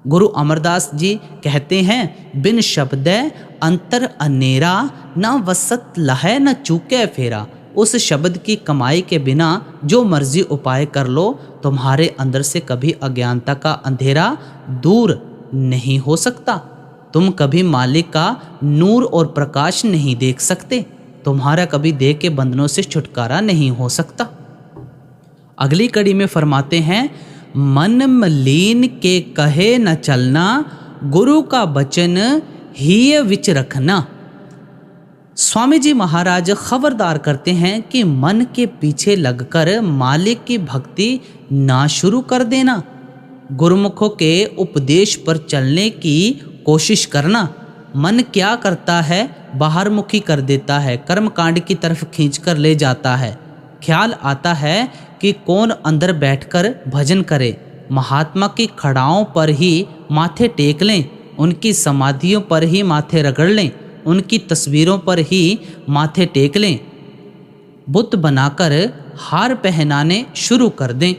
गुरु अमरदास जी कहते हैं, बिन शब्दे अंतर अनेरा, न वसत लहै न चूके फेरा। उस शब्द की कमाई के बिना जो मर्जी उपाय कर लो, तुम्हारे अंदर से कभी अज्ञानता का अंधेरा दूर नहीं हो सकता। तुम कभी मालिक का नूर और प्रकाश नहीं देख सकते। तुम्हारा कभी देह के बंधनों से छुटकारा नहीं हो सकता। अगली कड़ी में फरमाते हैं, मन मलीन के कहे न चलना, गुरु का वचन ही विच रखना। स्वामी जी महाराज खबरदार करते हैं कि मन के पीछे लगकर मालिक की भक्ति ना शुरू कर देना। गुरुमुखों के उपदेश पर चलने की कोशिश करना। मन क्या करता है? बाहर मुखी कर देता है, कर्मकांड की तरफ खींचकर ले जाता है। ख्याल आता है कि कौन अंदर बैठकर भजन करे। महात्मा की खड़ाओं पर ही माथे टेक लें, उनकी समाधियों पर ही माथे रगड़ लें, उनकी तस्वीरों पर ही माथे टेक लें, बुत बनाकर हार पहनाने शुरू कर दें।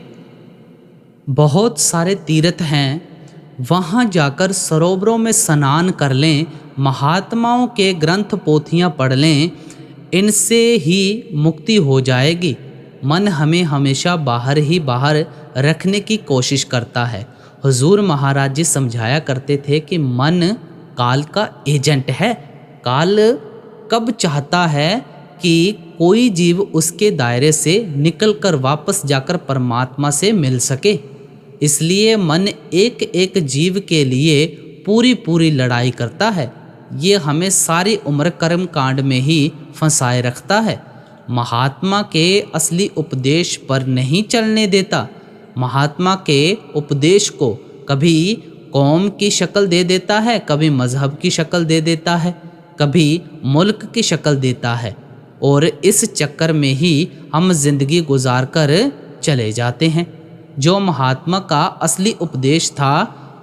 बहुत सारे तीर्थ हैं, वहाँ जाकर सरोवरों में स्नान कर लें, महात्माओं के ग्रंथ पोथियाँ पढ़ लें, इनसे ही मुक्ति हो जाएगी। मन हमें हमेशा बाहर ही बाहर रखने की कोशिश करता है। हुजूर महाराज जी समझाया करते थे कि मन काल का एजेंट है। काल कब चाहता है कि कोई जीव उसके दायरे से निकलकर वापस जाकर परमात्मा से मिल सके, इसलिए मन एक एक जीव के लिए पूरी पूरी लड़ाई करता है। ये हमें सारी उम्र कर्म कांड में ही फंसाए रखता है। महात्मा के असली उपदेश पर नहीं चलने देता। महात्मा के उपदेश को कभी कौम की शक्ल दे देता है, कभी मजहब की शक्ल दे देता है, कभी मुल्क की शक्ल देता है, और इस चक्कर में ही हम जिंदगी गुजार कर चले जाते हैं। जो महात्मा का असली उपदेश था,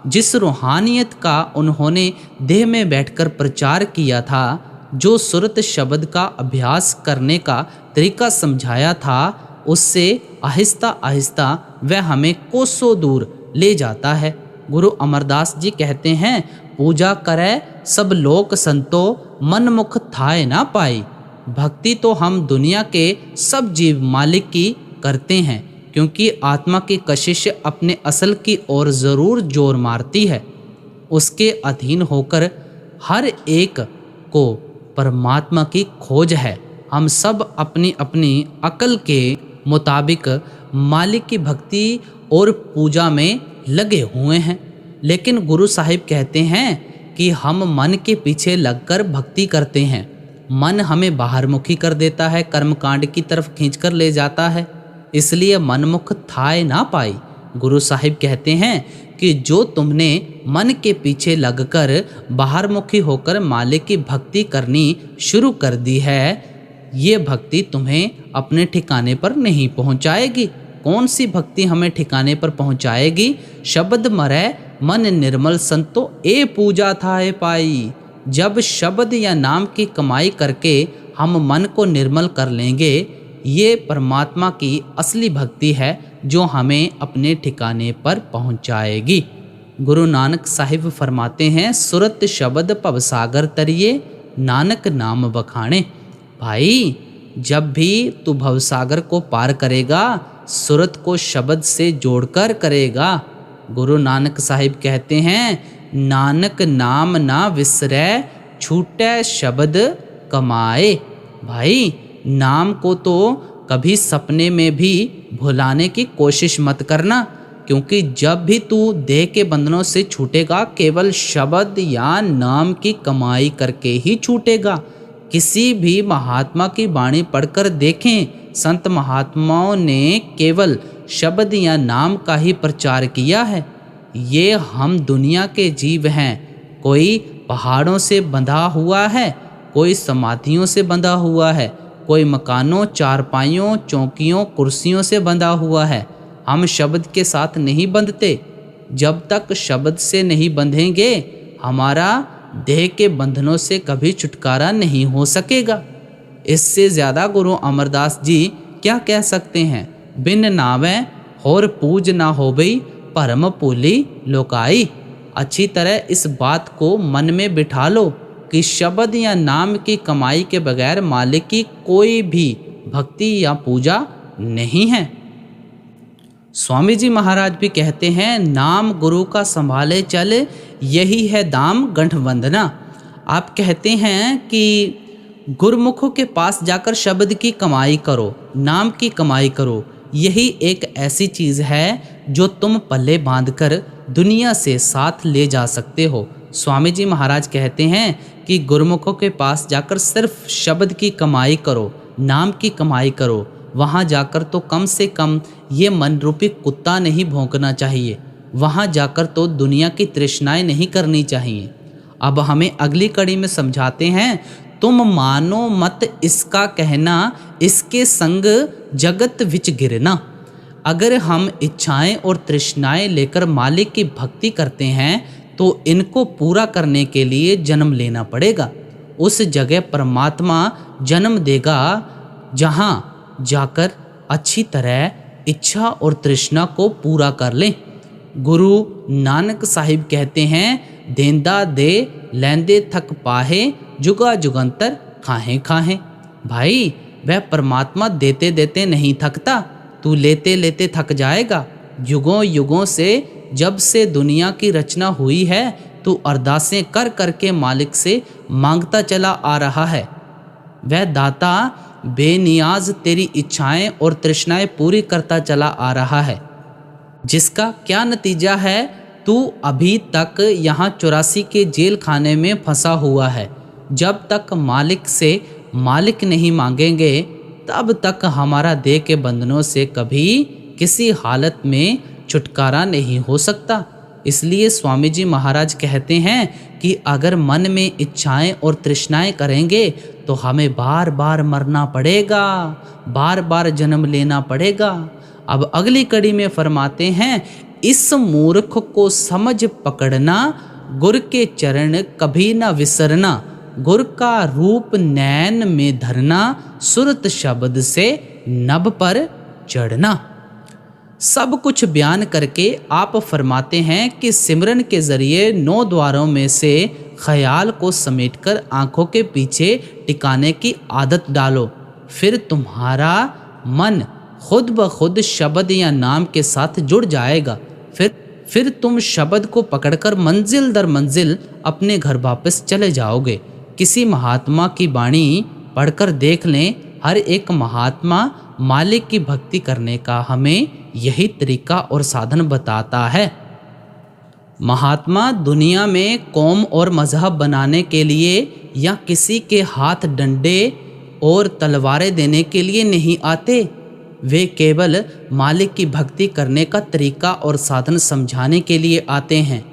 जिस रूहानियत का उन्होंने देह में बैठकर प्रचार किया था, जो सुरत शब्द का अभ्यास करने का तरीका समझाया था, उससे आहिस्ता आहिस्ता वह हमें कोसों दूर ले जाता है। गुरु अमरदास जी कहते हैं, पूजा करे सब लोक संतो, मन मुख थाए ना पाई। भक्ति तो हम दुनिया के सब जीव मालिक की करते हैं, क्योंकि आत्मा की कशिश अपने असल की ओर ज़रूर जोर मारती है। उसके अधीन होकर हर एक को परमात्मा की खोज है। हम सब अपनी अपनी अकल के मुताबिक मालिक की भक्ति और पूजा में लगे हुए हैं, लेकिन गुरु साहिब कहते हैं कि हम मन के पीछे लगकर भक्ति करते हैं। मन हमें बाहरमुखी कर देता है, कर्मकांड की तरफ खींचकर ले जाता है, इसलिए मनमुख थाए ना पाई। गुरु साहिब कहते हैं कि जो तुमने मन के पीछे लगकर बाहरमुखी होकर मालिक की भक्ति करनी शुरू कर दी है, ये भक्ति तुम्हें अपने ठिकाने पर नहीं पहुंचाएगी। कौन सी भक्ति हमें ठिकाने पर पहुंचाएगी? शब्द मरै मन निर्मल संतो ए पूजा थाए पाई। जब शब्द या नाम की कमाई करके हम मन को निर्मल कर लेंगे, ये परमात्मा की असली भक्ति है जो हमें अपने ठिकाने पर पहुंचाएगी। गुरु नानक साहिब फरमाते हैं, सुरत शब्द भवसागर तरिए नानक नाम बखाने। भाई, जब भी तू भवसागर को पार करेगा, सुरत को शब्द से जोड़कर करेगा। गुरु नानक साहिब कहते हैं, नानक नाम ना विसरै छूटै शब्द कमाए। भाई, नाम को तो कभी सपने में भी भुलाने की कोशिश मत करना, क्योंकि जब भी तू देह के बंधनों से छूटेगा, केवल शब्द या नाम की कमाई करके ही छूटेगा। किसी भी महात्मा की वाणी पढ़कर देखें, संत महात्माओं ने केवल शब्द या नाम का ही प्रचार किया है। ये हम दुनिया के जीव हैं, कोई पहाड़ों से बंधा हुआ है, कोई समाधियों से बंधा हुआ है, कोई मकानों, चारपाइयों, चौकियों, कुर्सियों से बंधा हुआ है। हम शब्द के साथ नहीं बंधते। जब तक शब्द से नहीं बंधेंगे, हमारा देह के बंधनों से कभी छुटकारा नहीं हो सकेगा। इससे ज़्यादा गुरु अमरदास जी क्या कह सकते हैं? बिन नावे होर पूज ना होबई, परम पूली लोकाई। अच्छी तरह इस बात को मन में बिठा लो कि शब्द या नाम की कमाई के बगैर मालिक की कोई भी भक्ति या पूजा नहीं है। स्वामी जी महाराज भी कहते हैं, नाम गुरु का संभाले चल, यही है दाम गंठ वंदना। आप कहते हैं कि गुरुमुखों के पास जाकर शब्द की कमाई करो, नाम की कमाई करो। यही एक ऐसी चीज़ है जो तुम पल्ले बांधकर दुनिया से साथ ले जा सकते हो। स्वामी जी महाराज कहते हैं कि गुरुमुखों के पास जाकर सिर्फ शब्द की कमाई करो, नाम की कमाई करो। वहाँ जाकर तो कम से कम ये मन रूपी कुत्ता नहीं भौंकना चाहिए। वहाँ जाकर तो दुनिया की तृष्णाएं नहीं करनी चाहिए। अब हमें अगली कड़ी में समझाते हैं, तुम मानो मत इसका कहना, इसके संग जगत विच गिरना। अगर हम इच्छाएं और तृष्णाएं लेकर मालिक की भक्ति करते हैं तो इनको पूरा करने के लिए जन्म लेना पड़ेगा। उस जगह परमात्मा जन्म देगा जहाँ जाकर अच्छी तरह इच्छा और तृष्णा को पूरा कर लें। गुरु नानक साहिब कहते हैं, देंदा दे लैंदे थक पाहे, जुगा जुगंतर खाहें खाहें। भाई, वह परमात्मा देते देते नहीं थकता, तू लेते लेते थक जाएगा। युगों युगों से, जब से दुनिया की रचना हुई है, तू अरदासें कर करके मालिक से मांगता चला आ रहा है। वह दाता बेनियाज तेरी इच्छाएं और तृष्णाएं पूरी करता चला आ रहा है, जिसका क्या नतीजा है? तू अभी तक यहाँ 84 के जेल खाने में फंसा हुआ है। जब तक मालिक से मालिक नहीं मांगेंगे, तब तक हमारा देह के बंधनों से कभी किसी हालत में छुटकारा नहीं हो सकता। इसलिए स्वामी जी महाराज कहते हैं कि अगर मन में इच्छाएं और तृष्णाएं करेंगे तो हमें बार बार मरना पड़ेगा, बार बार जन्म लेना पड़ेगा। अब अगली कड़ी में फरमाते हैं, इस मूर्ख को समझ पकड़ना, गुर के चरण कभी न विसरना, गुर का रूप नैन में धरना, सुरत शब्द से नभ पर चढ़ना। सब कुछ बयान करके आप फरमाते हैं कि सिमरन के जरिए 9 द्वारों में से ख्याल को समेटकर आंखों के पीछे टिकाने की आदत डालो। फिर तुम्हारा मन खुद ब खुद शब्द या नाम के साथ जुड़ जाएगा। फिर तुम शब्द को पकड़कर मंजिल दर मंजिल अपने घर वापस चले जाओगे। किसी महात्मा की वाणी पढ़कर देख लें। हर एक महात्मा मालिक की भक्ति करने का हमें यही तरीका और साधन बताता है। महात्मा दुनिया में कौम और मजहब बनाने के लिए या किसी के हाथ डंडे और तलवारें देने के लिए नहीं आते। वे केवल मालिक की भक्ति करने का तरीका और साधन समझाने के लिए आते हैं।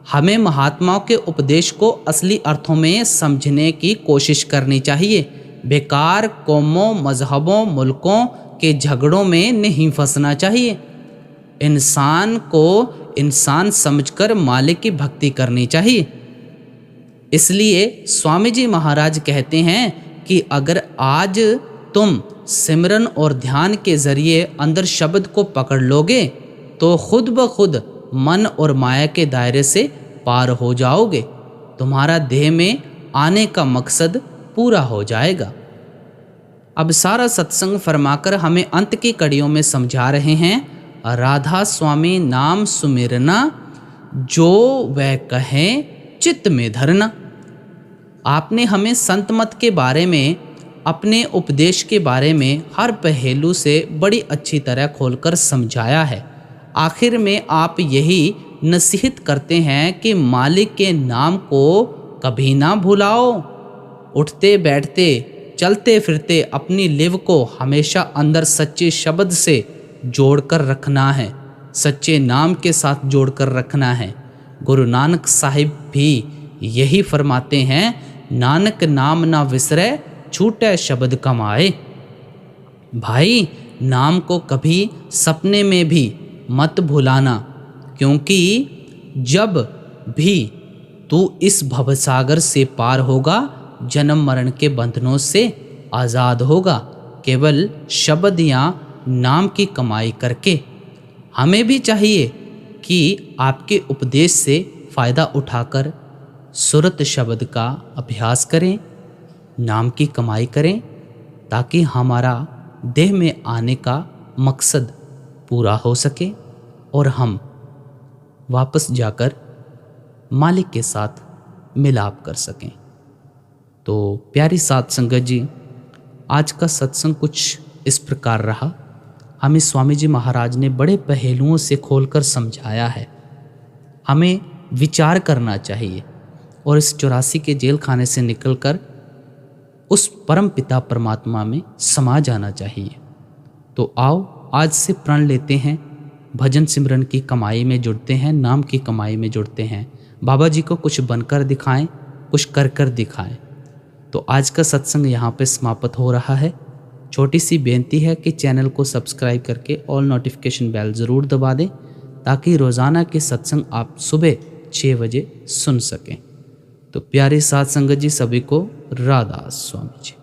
हमें महात्माओं के उपदेश को असली अर्थों में समझने की कोशिश करनी चाहिए। बेकार कौमों, मजहबों, मुल्कों के झगड़ों में नहीं फंसना चाहिए। इंसान को इंसान समझकर मालिक की भक्ति करनी चाहिए। इसलिए स्वामी जी महाराज कहते हैं कि अगर आज तुम सिमरन और ध्यान के जरिए अंदर शब्द को पकड़ लोगे तो खुद ब खुद मन और माया के दायरे से पार हो जाओगे। तुम्हारा देह में आने का मकसद पूरा हो जाएगा। अब सारा सत्संग फरमाकर हमें अंत की कड़ियों में समझा रहे हैं। राधा स्वामी नाम सुमिरना, जो वह कहें चित्त में धरना। आपने हमें संत मत के बारे में, अपने उपदेश के बारे में हर पहलू से बड़ी अच्छी तरह खोलकर समझाया है। आखिर में आप यही नसीहत करते हैं कि मालिक के नाम को कभी ना भुलाओ। उठते बैठते चलते फिरते अपनी लिव को हमेशा अंदर सच्चे शब्द से जोड़कर रखना है, सच्चे नाम के साथ जोड़कर रखना है। गुरु नानक साहिब भी यही फरमाते हैं, नानक नाम ना विसरे छूटे शब्द कमाए। भाई, नाम को कभी सपने में भी मत भुलाना, क्योंकि जब भी तू इस भवसागर से पार होगा, जन्म मरण के बंधनों से आज़ाद होगा, केवल शब्द या नाम की कमाई करके। हमें भी चाहिए कि आपके उपदेश से फ़ायदा उठाकर सुरत शब्द का अभ्यास करें, नाम की कमाई करें, ताकि हमारा देह में आने का मकसद पूरा हो सके और हम वापस जाकर मालिक के साथ मिलाप कर सकें। तो प्यारी साध संगत जी, आज का सत्संग कुछ इस प्रकार रहा। हमें स्वामी जी महाराज ने बड़े पहलुओं से खोलकर समझाया है। हमें विचार करना चाहिए और इस 84 के जेल खाने से निकलकर उस परम पिता परमात्मा में समा जाना चाहिए। तो आओ आज से प्रण लेते हैं, भजन सिमरन की कमाई में जुड़ते हैं, नाम की कमाई में जुड़ते हैं। बाबा जी को कुछ बनकर दिखाएं, कुछ कर कर दिखाएं। तो आज का सत्संग यहाँ पे समाप्त हो रहा है। छोटी सी बेनती है कि चैनल को सब्सक्राइब करके ऑल नोटिफिकेशन बेल ज़रूर दबा दें, ताकि रोज़ाना के सत्संग आप सुबह 6 बजे सुन सकें। तो प्यारे साध संगत जी, सभी को राधा स्वामी जी।